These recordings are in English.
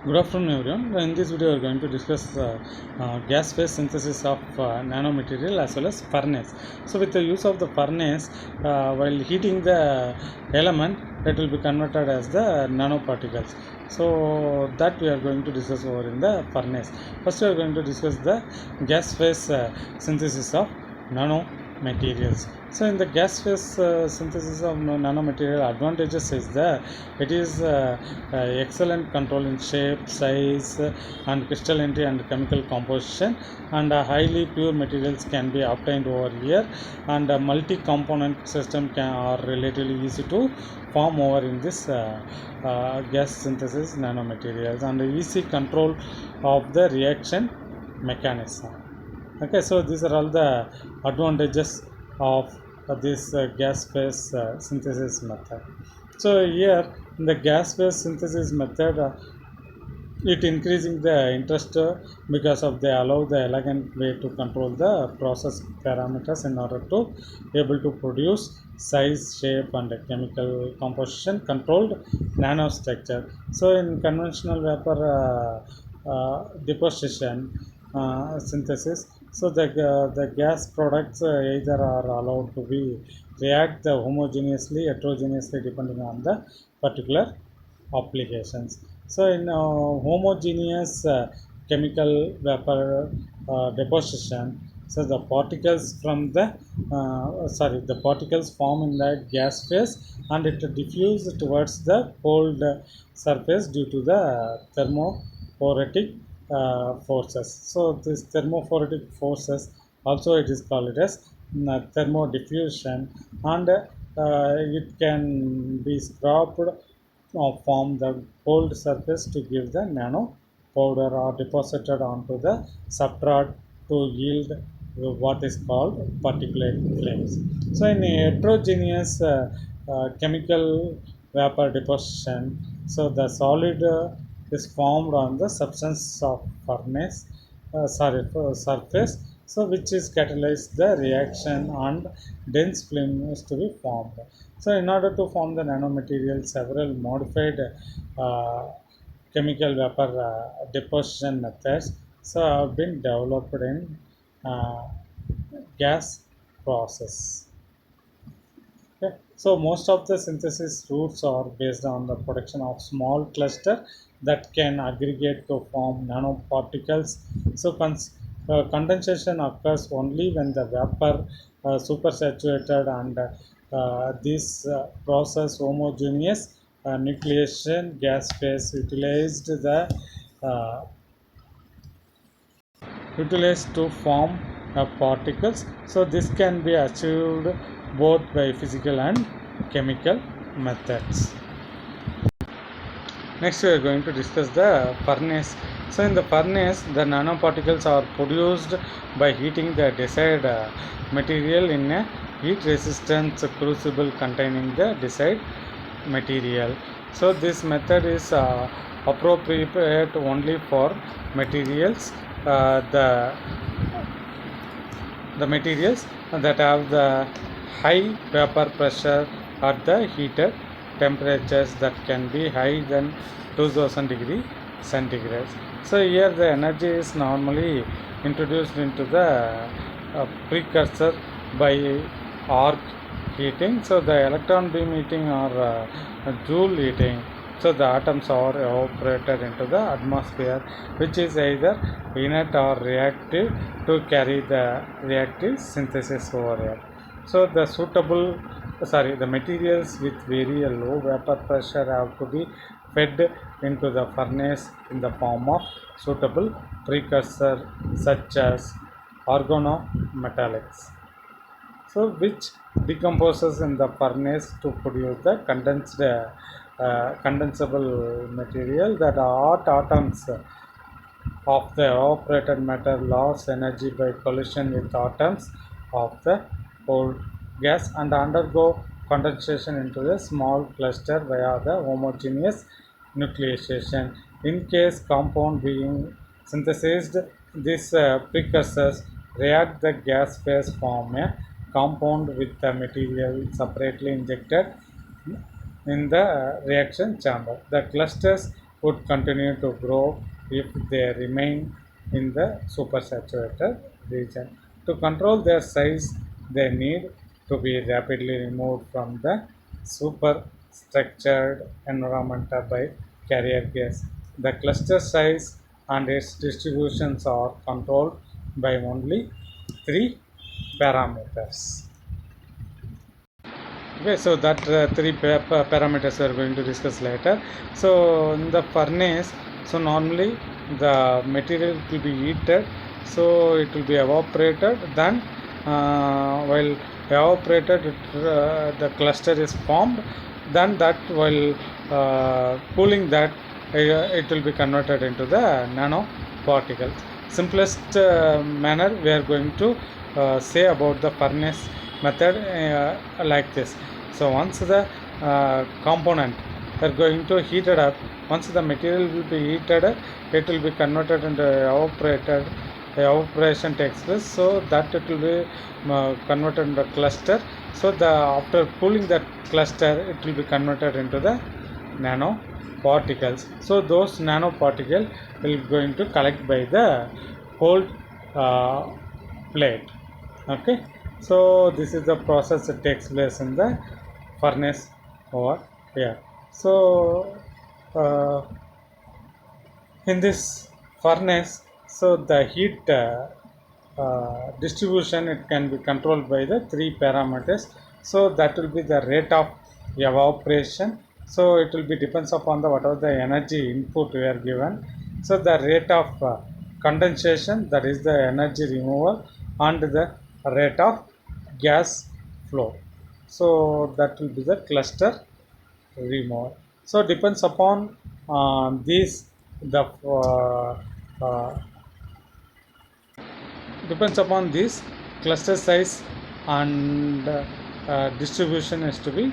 Good afternoon, everyone. In this video, we are going to discuss gas phase synthesis of nanomaterial as well as furnace. So, with the use of the furnace, while heating the element, it will be converted as the nanoparticles. So, that we are going to discuss over in the furnace. First, we are going to discuss the gas phase synthesis of nanomaterials. So, in the gas phase synthesis of nanomaterial, advantages is that it is excellent control in shape, size, and crystallinity and chemical composition, and highly pure materials can be obtained over here, and a multi-component system are relatively easy to form over in this gas synthesis nanomaterials, and easy control of the reaction mechanism. Okay, so these are all the advantages of this gas phase synthesis method. So here in the gas phase synthesis method, it increasing the interest because of they allow the elegant way to control the process parameters in order to able to produce size, shape, and chemical composition controlled nanostructure. So in conventional vapor deposition synthesis, so the gas products either are allowed to be react homogeneously, heterogeneously, depending on the particular applications. So in homogeneous chemical vapor deposition, so the particles from the particles form in the gas phase, and it diffuse towards the cold surface due to the thermophoretic forces. So this thermophoretic forces also it is called as thermodiffusion, and it can be scrapped form the cold surface to give the nano powder or deposited onto the substrate to yield what is called particulate flames. So in heterogeneous chemical vapor deposition, so the solid is formed on the substance of furnace, surface, so which is catalyze the reaction and dense film is to be formed. So in order to form the nanomaterial, several modified uh, chemical vapor deposition methods so have been developed in uh, gas process. Okay. So most of the synthesis routes are based on the production of small cluster that can aggregate to form nanoparticles. So condensation occurs only when the vapor supersaturated, and this process homogeneous nucleation gas phase uh, utilized to form particles. So this can be achieved both by physical and chemical methods. Next, we are going to discuss the furnace. So in the furnace, the nanoparticles are produced by heating the desired material in a heat resistant crucible containing the desired material. So this method is appropriate only for materials the materials that have the high vapor pressure at the heated temperatures that can be higher than 2000 degree centigrade. So here the energy is normally introduced into the precursor by arc heating. So the electron beam heating or joule heating, so the atoms are evaporated into the atmosphere, which is either inert or reactive to carry the reactive synthesis over here. So the materials with very low vapor pressure have to be fed into the furnace in the form of suitable precursor such as organometallics, so which decomposes in the furnace to produce the condensable material. That hot atoms of the evaporated matter lost energy by collision with atoms of the cold gas and undergo condensation into a small cluster via the homogeneous nucleation. In case compound being synthesized, these precursors react the gas phase form a compound with the material separately injected in the reaction chamber. The clusters would continue to grow if they remain in the supersaturated region. To control their size, they need to be rapidly removed from the superstructured environment by carrier gas. The cluster size and its distributions are controlled by only three parameters. Okay, so that three parameters we are going to discuss later. So in the furnace, so normally the material will be heated, so it will be evaporated. Then while evaporated, the cluster is formed. Then that while cooling that, it will be converted into the nanoparticles. Simplest manner we are going to say about the furnace method like this. So once the component are going to heat it up, once the material will be heated, it will be converted into evaporated. Evaporation takes place, so that it will be converted into cluster. So the after cooling that cluster, it will be converted into the nanoparticles. So those nanoparticles will going to collect by the cold plate. Okay, so this is the process that takes place in the furnace over here. So in this furnace, so the heat distribution, it can be controlled by the three parameters. So that will be the rate of evaporation. So it will be depends upon the whatever the energy input we are given. So the rate of condensation, that is the energy removal, and the rate of gas flow. So that will be the cluster removal. So depends upon these the uh, depends upon this cluster size and distribution is to be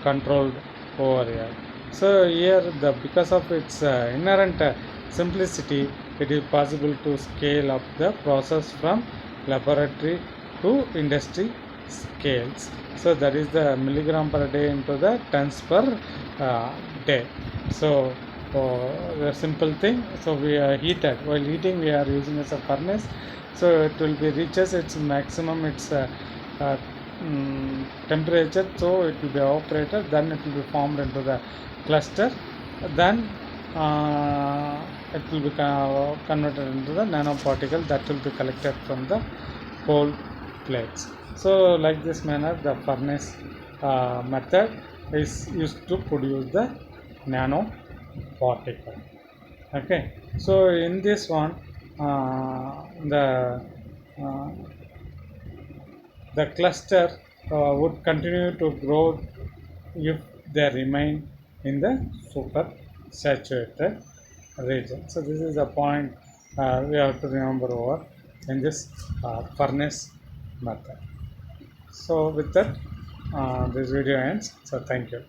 controlled over here. So here the because of its inherent simplicity, it is possible to scale up the process from laboratory to industry scales. So that is the milligram per day into the tons per day. So the simple thing, so we are heated, while heating we are using as a furnace, so it will be reaches its maximum its uh, temperature, so it will be evaporated, then it will be formed into the cluster, then it will be converted into the nanoparticle that will be collected from the cold plates. So like this manner the furnace method is used to produce the nanoparticle. Okay, so in this one uh, the cluster would continue to grow if they remain in the super saturated region. So this is a point we have to remember over in this furnace method. So with that, this video ends. So thank you.